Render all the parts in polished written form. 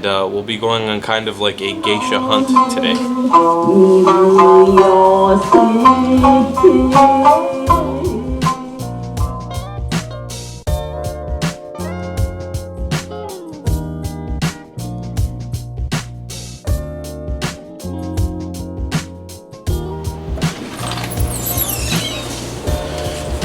and we'll be going on kind of like a geisha hunt today.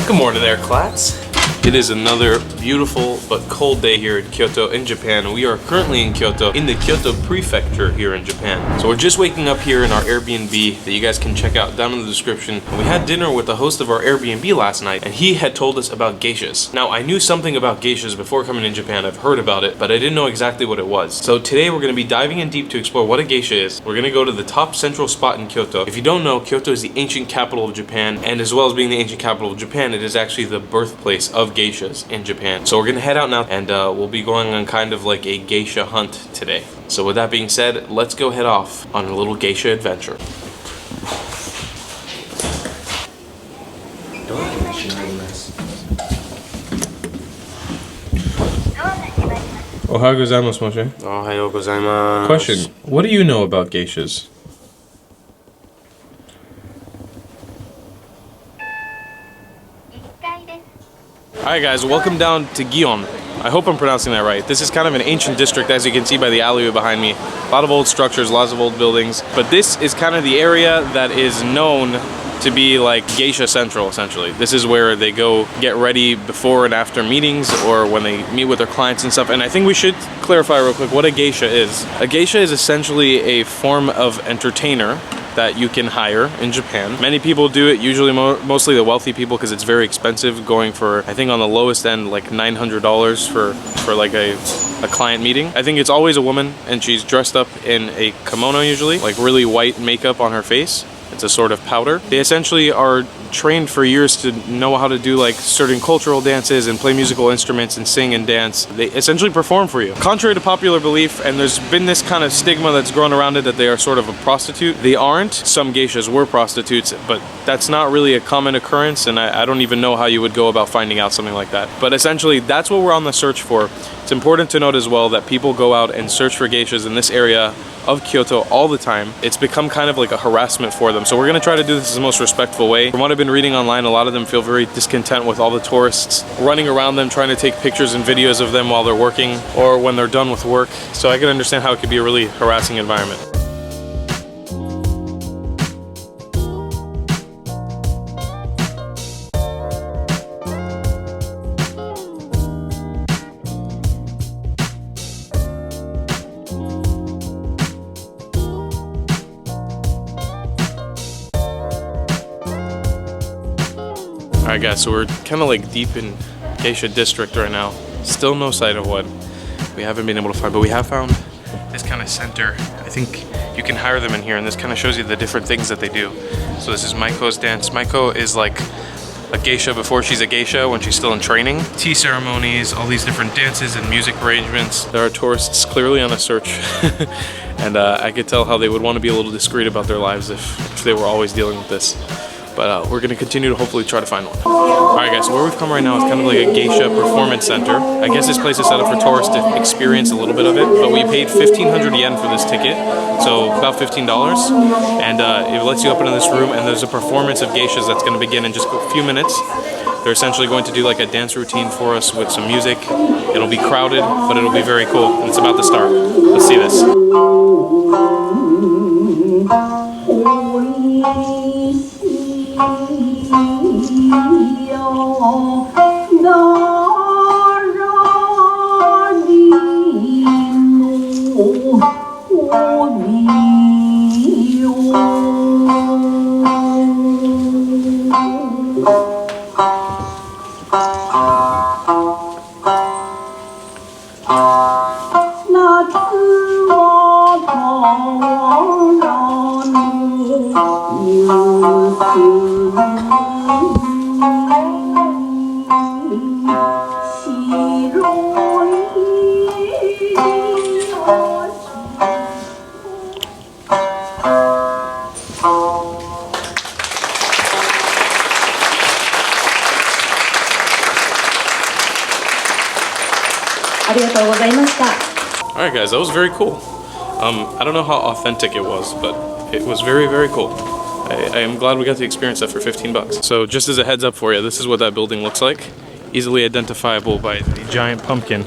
Good morning there, CLATTs. It is another beautiful but cold day here in Kyoto in Japan. We are currently in Kyoto, in the Kyoto prefecture here in Japan. So we're just waking up here in our Airbnb that you guys can check out down in the description. And we had dinner with the host of our Airbnb last night, and he had told us about geishas. Now, I knew something about geishas before coming in Japan. I've heard about it, but I didn't know exactly what it was. So today we're going to be diving in deep to explore what a geisha is. We're going to go to the top central spot in Kyoto. If you don't know, Kyoto is the ancient capital of Japan, and as well as being the ancient capital of Japan, it is actually the birthplace of geishas in Japan. So we're gonna head out now, and we'll be going on kind of like a geisha hunt today. So with that being said, let's go head off on a little geisha adventure. Ohayou gozaimasu, Moshe. Ohayou gozaimasu. Question, what do you know about geishas? Alright guys, welcome down to Gion. I hope I'm pronouncing that right. This is kind of an ancient district, as you can see by the alleyway behind me. A lot of old structures, lots of old buildings. But this is kind of the area that is known to be like geisha central, essentially. This is where they go get ready before and after meetings, or when they meet with their clients and stuff. And I think we should clarify real quick what a geisha is. A geisha is essentially a form of entertainer that you can hire in Japan. Many people do it, usually mostly the wealthy people, because it's very expensive, going for, I think on the lowest end, like $900 for like a client meeting. I think it's always a woman, and she's dressed up in a kimono usually, like really white makeup on her face. It's a sort of powder. They essentially are trained for years to know how to do like certain cultural dances and play musical instruments and sing and dance. They essentially perform for you. Contrary to popular belief, and there's been this kind of stigma that's grown around it that they are sort of a prostitute. They aren't. Some geishas were prostitutes, but that's not really a common occurrence, and I don't even know how you would go about finding out something like that. But essentially, that's what we're on the search for. It's important to note as well that people go out and search for geishas in this area of Kyoto all the time. It's become kind of like a harassment for them. So we're gonna try to do this in the most respectful way. From what I've been reading online, a lot of them feel very discontent with all the tourists running around them, trying to take pictures and videos of them while they're working or when they're done with work. So I can understand how it could be a really harassing environment. Alright guys, so we're kind of like deep in Geisha District right now. Still no sight of what we haven't been able to find, but we have found this kind of center. I think you can hire them in here, and this kind of shows you the different things that they do. So this is Maiko's dance. Maiko is like a geisha before she's a geisha, when she's still in training. Tea ceremonies, all these different dances and music arrangements. There are tourists clearly on a search. And I could tell how they would want to be a little discreet about their lives if they were always dealing with this. But we're gonna continue to hopefully try to find one. Alright guys, so where we've come right now is kind of like a geisha performance center. I guess this place is set up for tourists to experience a little bit of it, but we paid 1,500 yen for this ticket, so about $15. And it lets you up into this room, and there's a performance of geishas that's gonna begin in just a few minutes. They're essentially going to do like a dance routine for us with some music. It'll be crowded, but it'll be very cool. And it's about to start. Let's see this. Alright guys. That was very cool. I don't know how authentic it was, but it was very, very cool. I am glad we got to experience that for 15 bucks. So just as a heads up for you, this is what that building looks like. Easily identifiable by the giant pumpkin.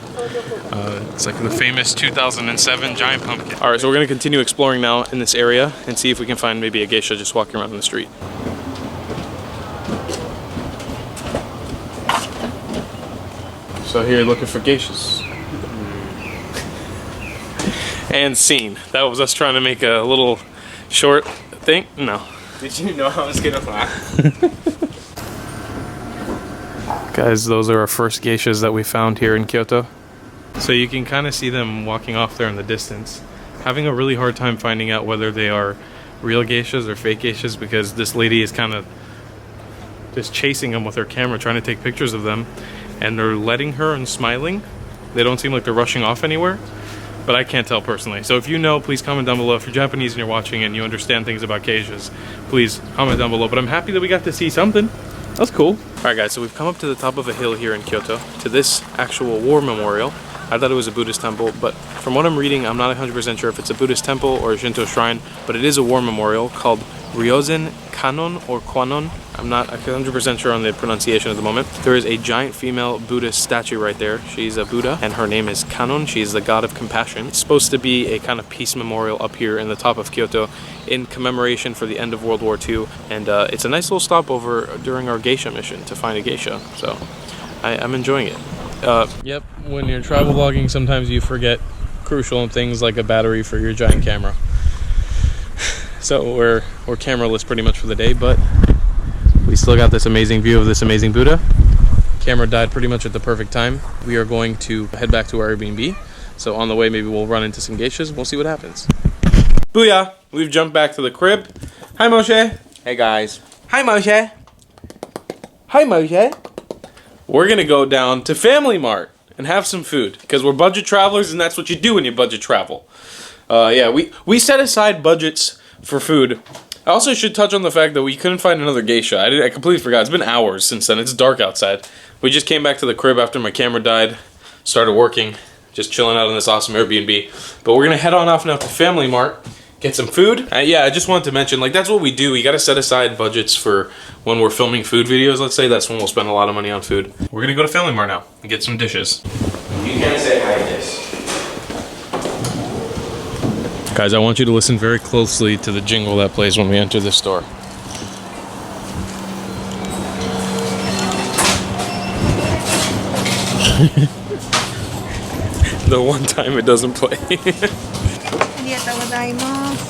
It's like the famous 2007 giant pumpkin. All right, so we're gonna continue exploring now in this area and see if we can find maybe a geisha just walking around in the street. So here, looking for geishas. And scene. That was us trying to make a little short thing. No. Did you know I was gonna laugh? Guys, those are our first geishas that we found here in Kyoto. So you can kind of see them walking off there in the distance. Having a really hard time finding out whether they are real geishas or fake geishas because this lady is kind of just chasing them with her camera, trying to take pictures of them. And they're letting her and smiling. They don't seem like they're rushing off anywhere. But I can't tell personally. So if you know, please comment down below. If you're Japanese and you're watching and you understand things about geishas, please comment down below. But I'm happy that we got to see something. That's cool. All right, guys, so we've come up to the top of a hill here in Kyoto to this actual war memorial. I thought it was a Buddhist temple, but from what I'm reading, I'm not 100% sure if it's a Buddhist temple or a Shinto shrine, but it is a war memorial called Ryozen Kanon or Kwanon. I'm not 100% sure on the pronunciation at the moment. There is a giant female Buddhist statue right there. She's a Buddha, and her name is Kanon. She's the god of compassion. It's supposed to be a kind of peace memorial up here in the top of Kyoto in commemoration for the end of World War II, and it's a nice little stopover during our geisha mission to find a geisha, so I'm enjoying it. Yep, when you're travel vlogging, sometimes you forget crucial things like a battery for your giant camera. So we're cameraless pretty much for the day, but we still got this amazing view of this amazing Buddha. Camera died pretty much at the perfect time. We are going to head back to our Airbnb. So on the way, maybe we'll run into some geishas. We'll see what happens. Booyah! We've jumped back to the crib. Hi, Moshe. Hey guys. Hi, Moshe. Hi, Moshe. We're gonna go down to Family Mart and have some food because we're budget travelers, and that's what you do when you budget travel. Yeah, we set aside budgets for food. I also should touch on the fact that we couldn't find another geisha. I completely forgot. It's been hours since then. It's dark outside. We just came back to the crib after my camera died, started working, just chilling out in this awesome Airbnb. But we're gonna head on off now to Family Mart, get some food. Yeah, I just wanted to mention, like, that's what we do. We gotta set aside budgets for when we're filming food videos, let's say. That's when we'll spend a lot of money on food. We're gonna go to Family Mart now and get some dishes. You can't say hi to this. Guys, I want you to listen very closely to the jingle that plays when we enter the store. The one time it doesn't play. ありがとうございます。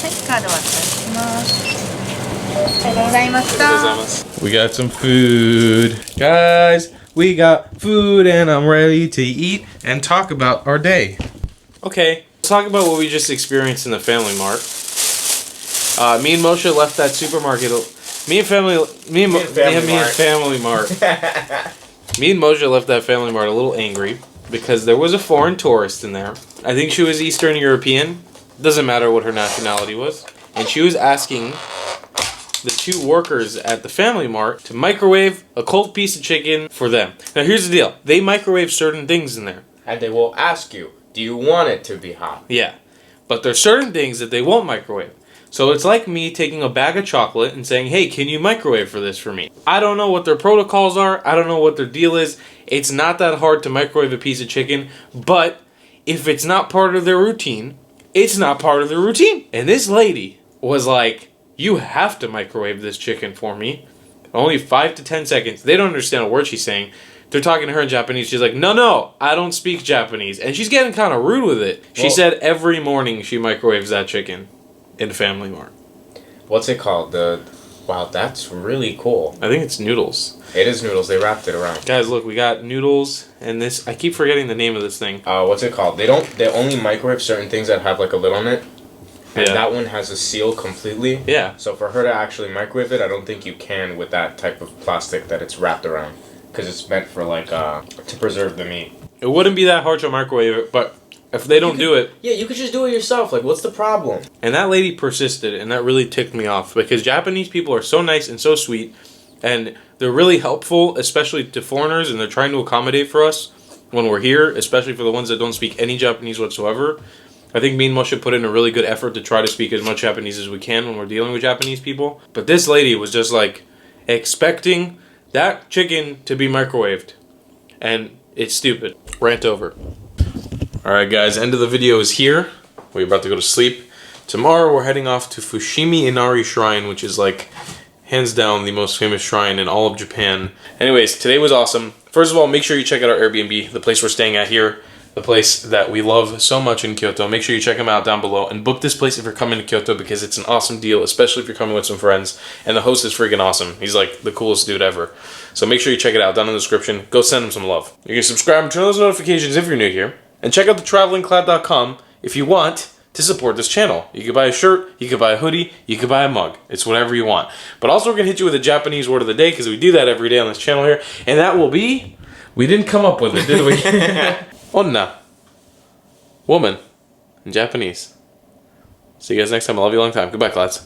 はい、カード渡します。ありがとうございました。 We got some food. Guys, we got food and I'm ready to eat and talk about our day. Okay, let's talk about what we just experienced in the Family Mart. Me and Moshe left that supermarket. Me and Family Mart. Me and Moshe left that Family Mart a little angry because there was a foreign tourist in there. I think she was Eastern European. Doesn't matter what her nationality was. And she was asking the two workers at the Family Mart to microwave a cold piece of chicken for them. Now here's the deal. They microwave certain things in there. And they will ask you, do you want it to be hot? Yeah. But there's certain things that they won't microwave. So it's like me taking a bag of chocolate and saying, hey, can you microwave for this for me? I don't know what their protocols are. I don't know what their deal is. It's not that hard to microwave a piece of chicken. But if it's not part of their routine, it's not part of their routine. And this lady was like, you have to microwave this chicken for me. Only 5 to 10 seconds. They don't understand a word she's saying. They're talking to her in Japanese. She's like, no, I don't speak Japanese. And she's getting kind of rude with it. She said every morning she microwaves that chicken in Family Mart. What's it called? Wow, that's really cool. I think it's noodles. It is noodles. They wrapped it around. Guys, look, we got noodles and this. I keep forgetting the name of this thing. What's it called? They only microwave certain things that have like a lid on it. And that one has a seal completely. Yeah. So for her to actually microwave it, I don't think you can with that type of plastic that it's wrapped around. Because it's meant for like, to preserve the meat. It wouldn't be that hard to microwave it, but if they don't do it... Yeah, you could just do it yourself. Like, what's the problem? And that lady persisted, and that really ticked me off. Because Japanese people are so nice and so sweet. And they're really helpful, especially to foreigners, and they're trying to accommodate for us when we're here, especially for the ones that don't speak any Japanese whatsoever. I think me and Moshe put in a really good effort to try to speak as much Japanese as we can when we're dealing with Japanese people. But this lady was just like expecting that chicken to be microwaved. And it's stupid. Rant over. Alright guys, end of the video is here. We're about to go to sleep. Tomorrow we're heading off to Fushimi Inari Shrine, which is like hands down the most famous shrine in all of Japan. Anyways, today was awesome. First of all, make sure you check out our Airbnb, the place we're staying at here. The place that we love so much in Kyoto. Make sure you check them out down below and book this place if you're coming to Kyoto because it's an awesome deal, especially if you're coming with some friends. And the host is freaking awesome. He's like the coolest dude ever. So make sure you check it out down in the description. Go send him some love. You can subscribe and turn on those notifications if you're new here. And check out the travelingclatt.com if you want to support this channel. You can buy a shirt, you can buy a hoodie, you can buy a mug. It's whatever you want. But also we're going to hit you with a Japanese word of the day because we do that every day on this channel here. And that will be... We didn't come up with it, did we? Onna. Woman. In Japanese. See you guys next time. I love you a long time. Goodbye, Clatts.